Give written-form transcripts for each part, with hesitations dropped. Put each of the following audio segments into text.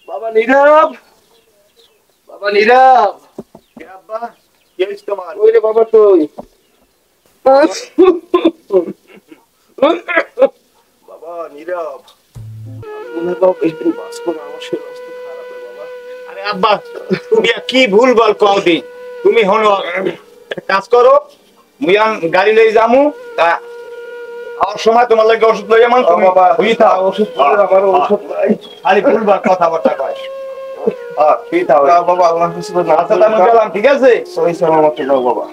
বাবা নীরব, বাবা নীরব, কি হয়েছে তোমার? ওই রে বাবা তুই বাবা নীরব, মনে বাবা একটু বাঁচবো না, আমার শরীর অবস্থা খারাপ রে বাবা। আরে আব্বা তুমি কি ভুল বল কও দি, তুমি হলো একটা কাজ করো, মুয়ান গাড়ি লই যামু, তা আর সময় তোমার লাগে ওষুধ লই যামান, তুমি হই থাও। ওষুধ পরে আমার ওষুধ নাই, খালি ভুলবার কথাবার্তা কয়। হ্যাঁ ঠিক থাও বাবা, আল্লাহ হাফেজ। আচ্ছা আমি গেলাম, ঠিক আছে? সহি সালামত যাও বাবা।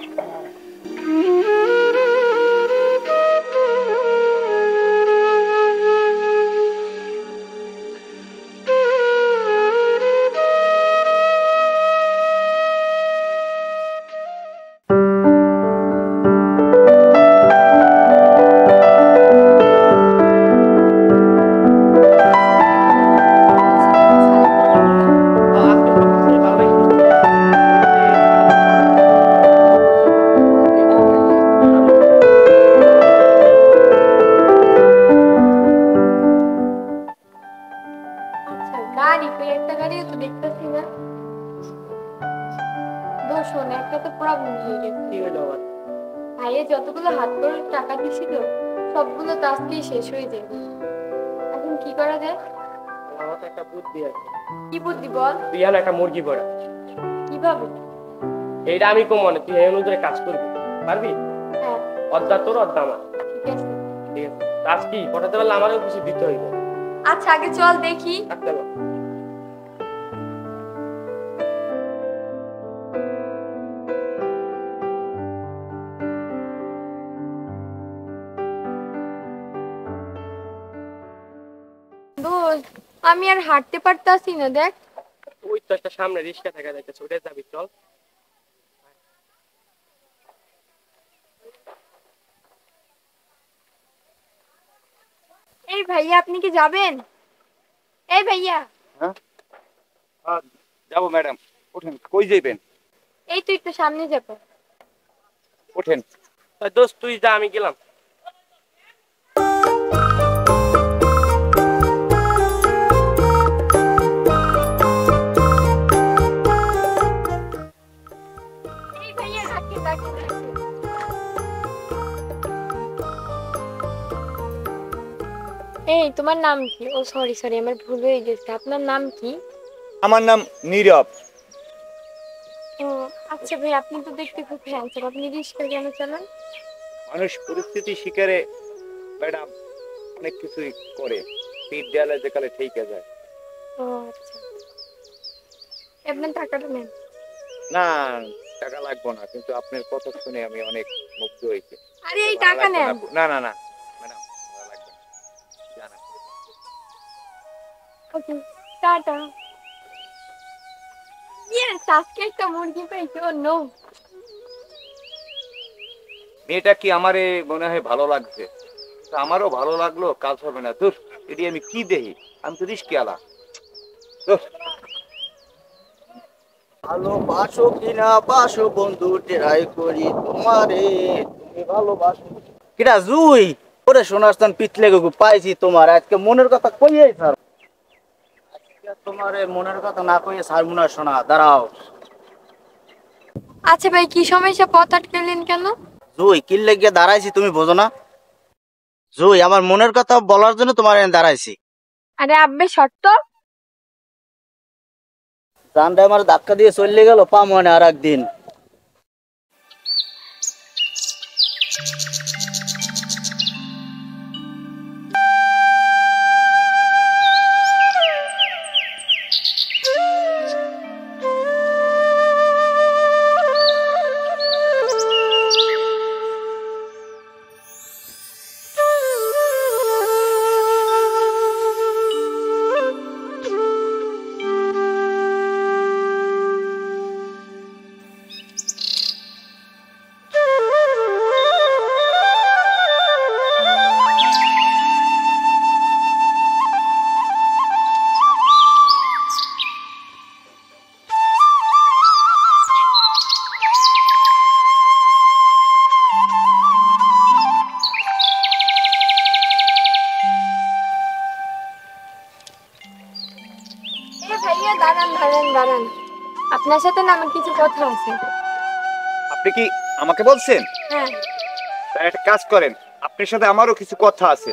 যতগুলো হাত খরচ টাকা দিছিল সবগুলো তো আজকেই শেষ হয়ে যায়। এখন কি করা যায়? আমার তো একটা বুদ্ধি আছে। কি বুদ্ধি বল? তুই এখন একটা মুরগি পড়া। কিভাবে? এইটা আমি কম মনে, তুই এই অনুযায়ী কাজ করবি, পারবি? হ্যাঁ। অর্ধা তোর অর্ধা আমার। ঠিক আছে। ঠিক আছে, কাজ কি পটাতে পারলে আমারও কিছু দিতে হইবে। আচ্ছা আগে চল দেখি। চলো। আমি আর হাঁটতে পারতাছি না, দেখ ওই তো একটা সামনে রিক্সা থাকা যাইতেছে, ওটা যাবি, চল। এই ভাইয়া আপনি কি যাবেন? এই ভাইয়া। হ্যাঁ যাবো ম্যাডাম, ওঠেন। কই যাইবেন? এই তুই একটু সামনে যাবো। ওঠেন। দোস্ত তুই যা, আমি গেলাম। এই ভাইয়া ডাকে ডাকে ডাকে। এই তোমার নাম কি? ও সরি সরি, আমার ভুল হয়ে গেছে। আপনার নাম কি? আমার নাম নীরব। ও আচ্ছা ভাই, আপনি তো দেখতে খুব হ্যান্ডসাম, আপনি রিক্সা কেন চালান? মানুষ পরিস্থিতি শিকারে ম্যাডাম অনেক কিছুই করে, পিঠ দেয়ালে যেকালে ঠেকে যায়। ও আচ্ছা, আপনার টাকাটা নেন। না টাকা লাগবে না, কিন্তু আপনার কথা শুনে আমি অনেক মুগ্ধ হয়েছি। আরে এই টাকা নেন। না না না ম্যাডাম, ভালো লাগবে না, জানা। ওকে টাটা। ইয়েস, আজকে একটা মুরগি পেয়েছি। ও নো, মেয়েটা কি আমারে মনে হয় ভালো লাগছে, তো আমারও ভালো লাগলো, কাজ হবে না। ধুর, এটি আমি কি দেখি, আমি তো রিস্কিয়ালা। ভালোবাসো কিনা বাসো বন্ধু, টেরাই করি তোমারে, তুমি ভালোবাসো কিনা জুই। ওরে সোনার স্থান পিছলে গো পাইছি তোমার, আজকে মনের কথা কইয়াই স্যার। আজকে তোমার মনের কথা না কইয়ে স্যার মনে হয় শোনা, দাঁড়াও। আচ্ছা ভাই, কি সমস্যা? পথ আটকালেন কেন? জুই কি লেগে দাঁড়াইছি তুমি বোঝো না? জুই আমার মনের কথা বলার জন্য তোমার এখানে দাঁড়াইছি। আরে আব্বে শর্ত। জানটা আমার ধাক্কা দিয়ে চলে গেল, পা মনে আর একদিন। দাঁড়ান দাঁড়ান দাঁড়ান, আপনার সাথে না আমার কিছু কথা আছে। আপনি কি আমাকে বলছেন? হ্যাঁ। তাহলে একটা কাজ করেন, আপনার সাথে আমারও কিছু কথা আছে।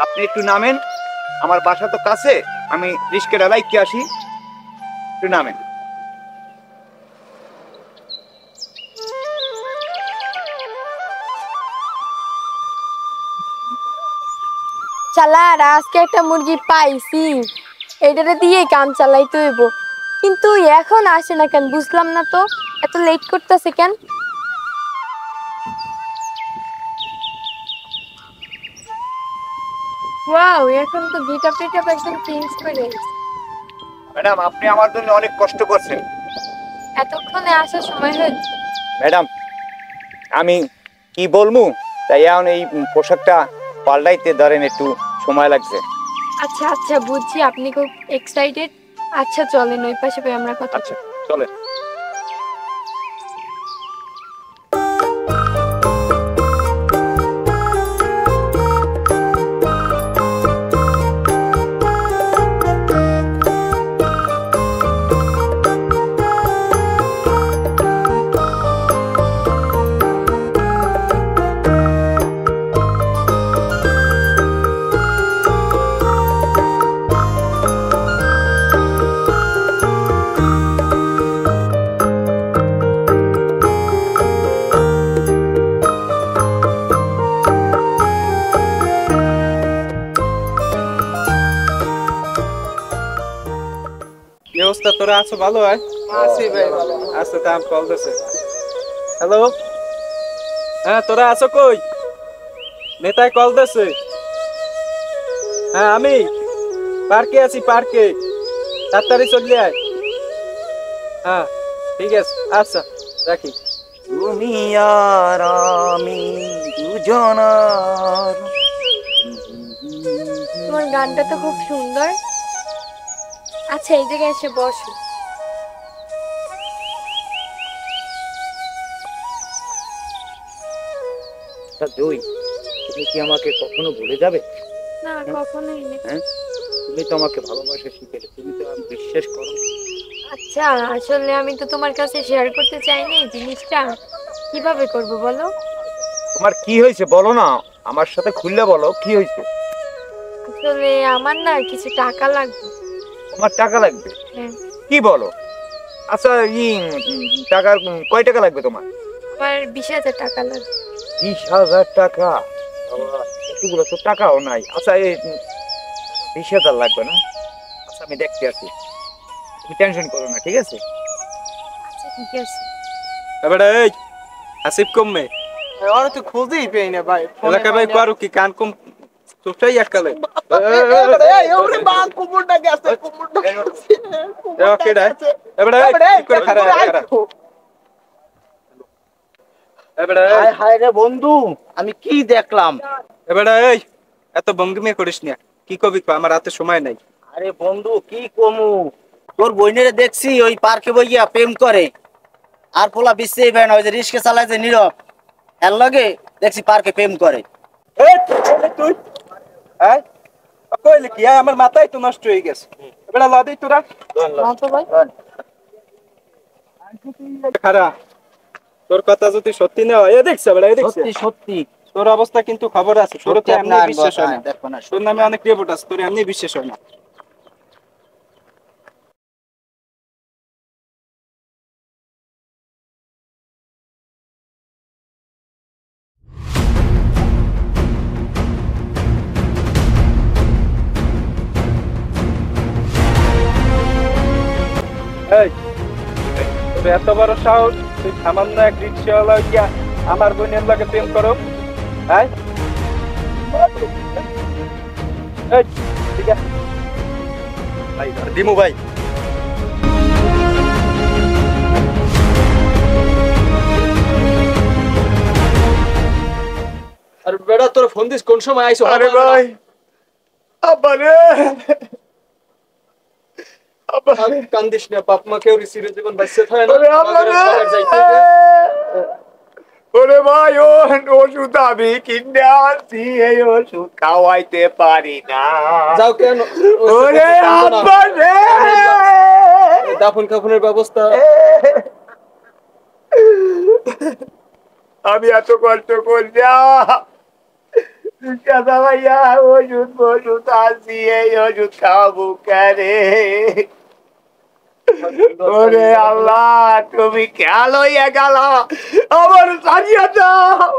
আপনি একটু নামেন, আমার বাসা তো কাছে, আমি রিস্কেটা লাইকে আসি, একটু নামেন। চালার আজকে একটা মুরগি পাইছি, এটারে দিয়ে কাম চালাইতে হইব। কিন্তু এখন আসে না কেন বুঝলাম না তো, এত লেট করতেছে কেন? ওয়াও, এখন তো গিটার টিটার একদম চেঞ্জ করে দিয়েছে। ম্যাডাম, আপনি আমার জন্য অনেক কষ্ট করছেন। এতক্ষণে আসার সময় হয়েছে। ম্যাডাম, আমি কি বলবো, তাই এখন এই পোশাকটা পাল্টাইতে ধরেন একটু সময় লাগছে। আচ্ছা আচ্ছা বুঝছি, আপনি খুব এক্সাইটেড। আচ্ছা চলেন ওই পাশে পেয়ে আমরা কথা। আচ্ছা চলেন। কি অবস্থা, তোরা আছো? ভালো হয়? আছি ভাই, ভালো। আচ্ছা, দাম কল দিছে। হ্যালো, হ্যাঁ তোরা আছো কই? নেতায় কল দিছে। হ্যাঁ আমি পার্কে আছি, পার্কে। তাড়াতাড়ি চলে আয়। হ্যাঁ ঠিক আছে, আচ্ছা রাখি। তুমি আর আমি দুজনার। তোমার গানটা তো খুব সুন্দর। আচ্ছা এই জায়গায় এসে বসো। জয়, তুমি কি আমাকে কখনো ভুলে যাবে? না কখনোই না। হ্যাঁ, তুমি তো আমাকে ভালোবাসা শিখেলে, তুমি তো আমি বিশ্বাস করো। আচ্ছা আসলে আমি তো তোমার কাছে শেয়ার করতে চাইনি এই জিনিসটা, কিভাবে করব বলো? তোমার কি হয়েছে বলো না, আমার সাথে খুললে বলো কি হয়েছে। আসলে আমার না কিছু টাকা লাগবে। তোমার টাকা লাগবে? হ্যাঁ। কি বলো? আচ্ছা টাকার কয় টাকা লাগবে তোমার? আমার 20,000 টাকা লাগবে। 20,000 টাকা? বাবা, এতগুলো তো টাকাও নাই। আচ্ছা এই 20,000 লাগবে না? আচ্ছা আমি দেখতে আসি, তুমি টেনশন করো না, ঠিক আছে? আচ্ছা ঠিক আছে। এবারে এই আসিফ কমে ওরা তো খুঁজেই পেই না ভাই। এলাকা ভাই কারো কি কান কম তোটাই এককালে। এই ওরে বাল কুকুরটা গেছে, কুকুরটা গেছে। ওকে ডাই এবারে কি করে খারা খারা এবারে হায় হায় রে বন্ধু, আমি কি দেখলাম! এবারে এই এত ভঙ্গিমে করিস না, কি কবি কো, আমার হাতে সময় নাই। আরে বন্ধু কি কমু, তোর বইনেরে দেখছি ওই পার্কে বইয়া প্রেম করে, আর পোলা বিশ্বেই ভাই না, ওই যে রিস্কে চালায় যে নীরব, এর লগে দেখছি পার্কে প্রেম করে। এই তুই এই কইলি কি আমার মাথায় তো নষ্ট হয়ে গেছে। এবারে লাদি তোরা না তো ভাই। খারা, তোর কথা যদি সত্যি না হয়, এ দেখছ এবারে, এ দেখছ সত্যি সত্যি তোর অবস্থা কিন্তু খবর আছে, তোর তো এমনি বিশ্বাস হয় না। দেখো না, তোর নামে অনেক রিপোর্ট আছে, তোর এমনি বিশ্বাস হয় না। এই তোর এত বড় সাহস, তুই সামান্য এক রিক্সাওয়ালা গিয়া আমার বোনের লগে প্রেম করো? হ্যাঁ এই ঠিক আছে ভাই, দিমু ভাই। আর বেটা তোর ফোন দিস কোন সময় আইছো? আরে ভাই, আব্বা রে, আব্বা রে, কান্দিস না, বাপ মা কেউ রিসিরে জীবন বাইসে থাকে না। ওরে আব্বা রে, ওরে ভাই, ওষুধ আমি কিনে আনছি, এই ওষুধ খাওয়াইতে পারি না। যাও কেন? ওরে আব্বা রে, দাফন কাফনের ব্যবস্থা? আমি এত কষ্ট করছি কাদা ভাইয়া, ওষুধ বষুধ আছি, এই ওষুধ খাবো কেনে? ওরে আল্লাহ, তুমি খেয়াল হইয়া গেল, আমার সারিয়া দাও।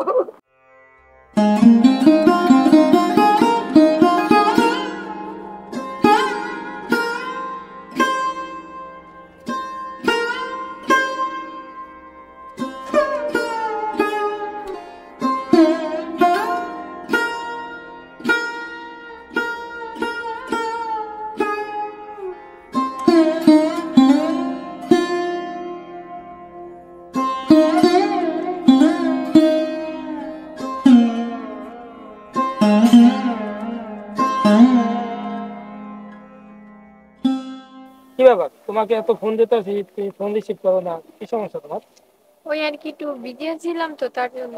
কি ব্যাপার, তোমাকে এত ফোন দিতে আছি, তুমি ফোন রিসিভ করো না, কি সমস্যা তোমার? ওই আর কি একটু বিজি ছিলাম তো তার জন্য।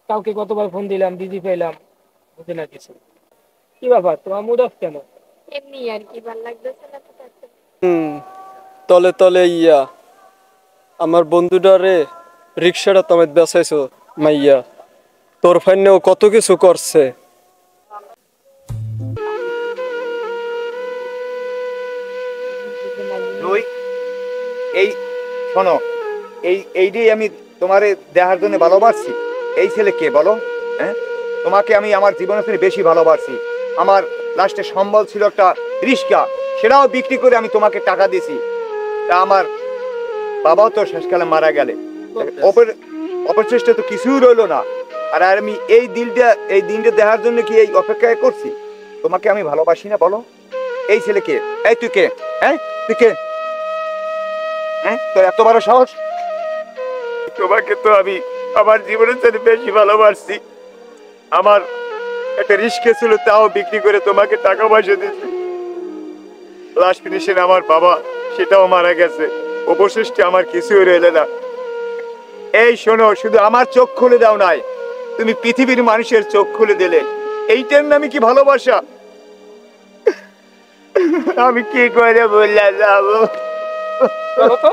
কাউকে কতবার ফোন দিলাম, বিজি পেলাম, বুঝি না কিছু। কি ব্যাপার, তোমার মুড অফ কেন? এমনি আর কি, ভালো লাগতেছে না তো তার জন্য। তলে তলে ইয়া আমার বন্ধুটারে রিক্সাটা তুমি বেচাইছো মাইয়া, তোর ফাইনেও কত কিছু করছে। রুই, এই শোনো, এইটাই আমি তোমারে দেখার জন্য ভালোবাসছি। এই ছেলে কে বলো? হ্যাঁ, তোমাকে আমি আমার জীবনের থেকে বেশি ভালোবাসি। আমার লাস্টে সম্বল ছিল একটা রিক্সা, সেটাও বিক্রি করে আমি তোমাকে টাকা দিয়েছি। তা আমার বাবাও তো শেষকালে মারা গেলে, অপচেষ্টা তো কিছুই রইলো না। আর আমি এই দিনটা দেখার জন্য কি এই অপেক্ষায় করছি? তোমাকে আমি ভালোবাসি না বলো? এই ছেলে কে? এই তুই কে? হ্যাঁ, তুই কে? হ্যাঁ, তোর এত বড় সাহস? তোমাকে তো আমি আমার জীবনের থেকে বেশি ভালোবাসছি। আমার একটা রিস্কে ছিল, তাও বিক্রি করে তোমাকে টাকা পয়সা দিয়েছি। লাস্ট ফিনিশে আমার বাবা, সেটাও মারা গেছে। অবশিষ্টে আমার কিছুই রইল না। এই শোনো, শুধু আমার চোখ খুলে দাও নাই, তুমি পৃথিবীর মানুষের চোখ খুলে দিলে। এইটার নামে কি ভালোবাসা? আমি কি করে বললাম যাবো? চলো তো।